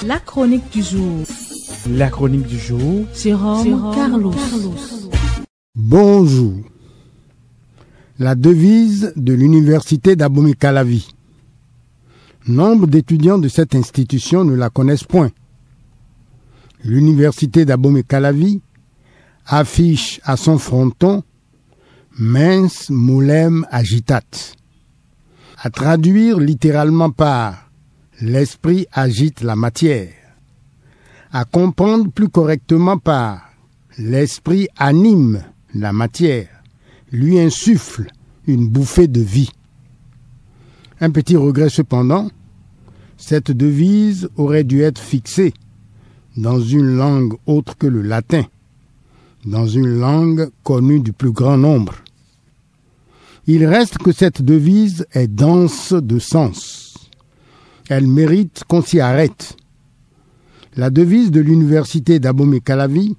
La chronique du jour. La chronique du jour. Jérôme Carlos. Bonjour. La devise de l'université d'Abomey-Calavi. Nombre d'étudiants de cette institution ne la connaissent point. L'université d'Abomey-Calavi affiche à son fronton Mens molem agitat. À traduire littéralement par l'esprit agite la matière. À comprendre plus correctement par l'esprit anime la matière, lui insuffle une bouffée de vie. Un petit regret cependant, cette devise aurait dû être fixée dans une langue autre que le latin, dans une langue connue du plus grand nombre. Il reste que cette devise est dense de sens. Elle mérite qu'on s'y arrête. La devise de l'université d'Abomey-Calavi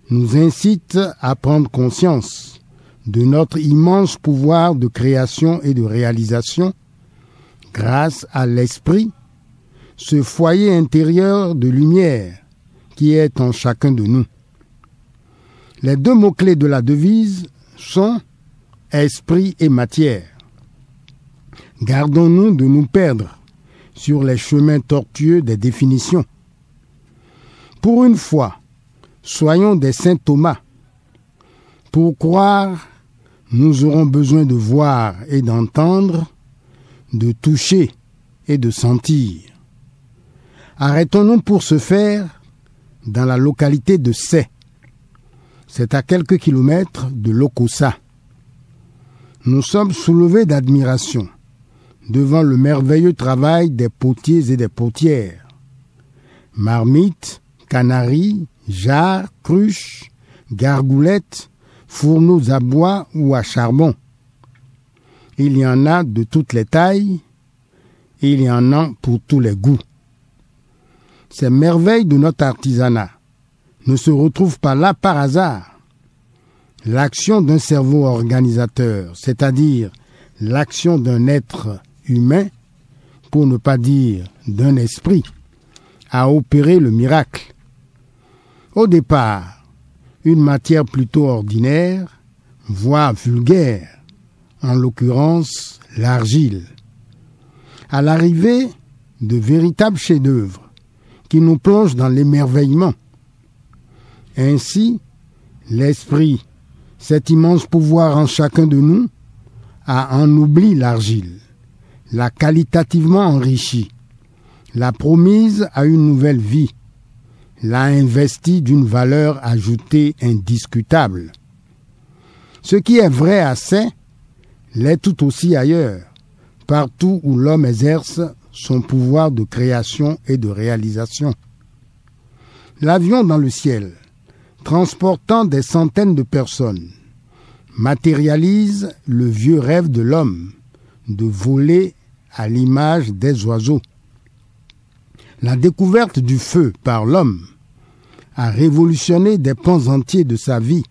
nous incite à prendre conscience de notre immense pouvoir de création et de réalisation grâce à l'esprit, ce foyer intérieur de lumière qui est en chacun de nous. Les deux mots-clés de la devise sont esprit et matière. Gardons-nous de nous perdre sur les chemins tortueux des définitions. Pour une fois, soyons des saint Thomas. Pour croire, nous aurons besoin de voir et d'entendre, de toucher et de sentir. Arrêtons-nous pour ce faire dans la localité de Say. C'est à quelques kilomètres de Lokossa. Nous sommes soulevés d'admiration devant le merveilleux travail des potiers et des potières. Marmites, canaries, jarres, cruches, gargoulettes, fourneaux à bois ou à charbon. Il y en a de toutes les tailles, et il y en a pour tous les goûts. Ces merveilles de notre artisanat ne se retrouvent pas là par hasard. L'action d'un cerveau organisateur, c'est-à-dire l'action d'un être humain, pour ne pas dire d'un esprit, a opéré le miracle. Au départ, une matière plutôt ordinaire, voire vulgaire, en l'occurrence l'argile. À l'arrivée, de véritables chefs-d'œuvre qui nous plongent dans l'émerveillement. Ainsi, l'esprit, cet immense pouvoir en chacun de nous, a ennobli l'argile, l'a qualitativement enrichie, l'a promise à une nouvelle vie, l'a investie d'une valeur ajoutée indiscutable. Ce qui est vrai à Say l'est tout aussi ailleurs, partout où l'homme exerce son pouvoir de création et de réalisation. L'avion dans le ciel, transportant des centaines de personnes, matérialise le vieux rêve de l'homme de voler à l'image des oiseaux. La découverte du feu par l'homme a révolutionné des pans entiers de sa vie.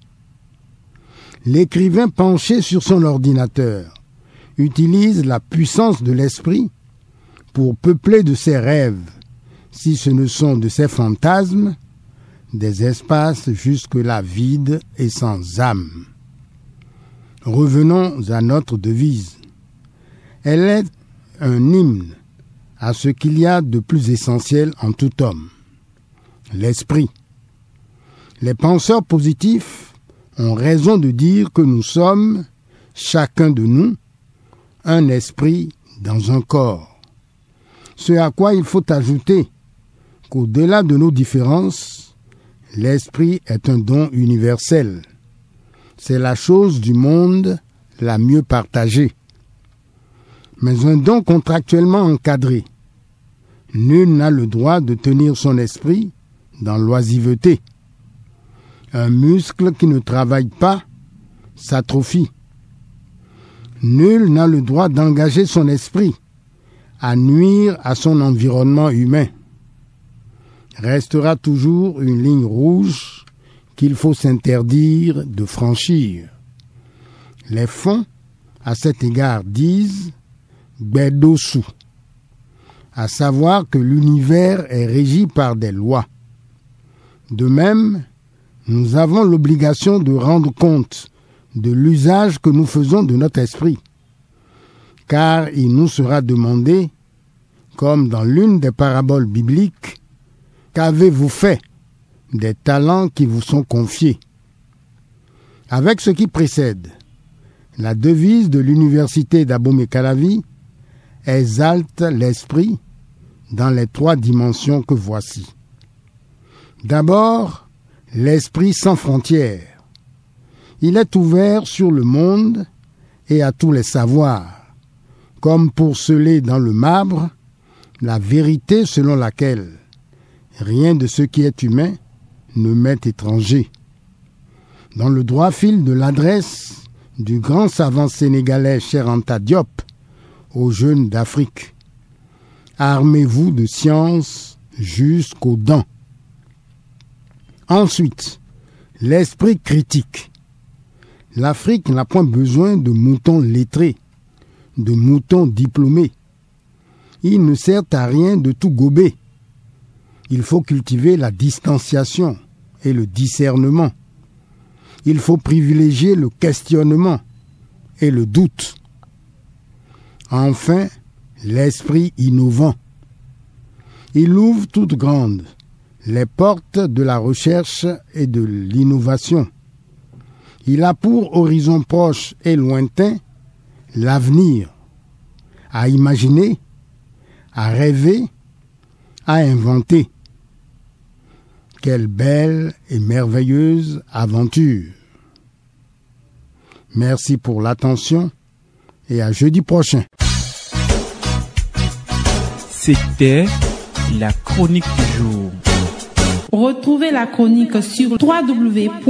L'écrivain penché sur son ordinateur utilise la puissance de l'esprit pour peupler de ses rêves, si ce ne sont de ses fantasmes, des espaces jusque-là vides et sans âme. Revenons à notre devise. Elle est un hymne à ce qu'il y a de plus essentiel en tout homme, l'esprit. Les penseurs positifs ont raison de dire que nous sommes, chacun de nous, un esprit dans un corps. Ce à quoi il faut ajouter qu'au-delà de nos différences, l'esprit est un don universel. C'est la chose du monde la mieux partagée. Mais un don contractuellement encadré. Nul n'a le droit de tenir son esprit dans l'oisiveté. Un muscle qui ne travaille pas s'atrophie. Nul n'a le droit d'engager son esprit à nuire à son environnement humain. Restera toujours une ligne rouge qu'il faut s'interdire de franchir. Les fonds, à cet égard, disent « Gbedosu ». à savoir que l'univers est régi par des lois. De même, nous avons l'obligation de rendre compte de l'usage que nous faisons de notre esprit, car il nous sera demandé, comme dans l'une des paraboles bibliques, qu'avez-vous fait des talents qui vous sont confiés? Avec ce qui précède, la devise de l'université d'Abomey-Calavi exalte l'esprit dans les 3 dimensions que voici. D'abord, l'esprit sans frontières. Il est ouvert sur le monde et à tous les savoirs, comme pour sceller dans le marbre la vérité selon laquelle rien de ce qui est humain ne m'est étranger. Dans le droit fil de l'adresse du grand savant sénégalais Cheikh Anta Diop aux jeunes d'Afrique, armez-vous de science jusqu'aux dents. Ensuite, l'esprit critique. L'Afrique n'a point besoin de moutons lettrés, de moutons diplômés. Il ne sert à rien de tout gober. Il faut cultiver la distanciation et le discernement. Il faut privilégier le questionnement et le doute. Enfin, l'esprit innovant. Il ouvre toutes grandes les portes de la recherche et de l'innovation. Il a pour horizon proche et lointain l'avenir, à imaginer, à rêver, à inventer. Quelle belle et merveilleuse aventure! Merci pour l'attention et à jeudi prochain. C'était la chronique du jour. Retrouvez la chronique sur www.capfm.com.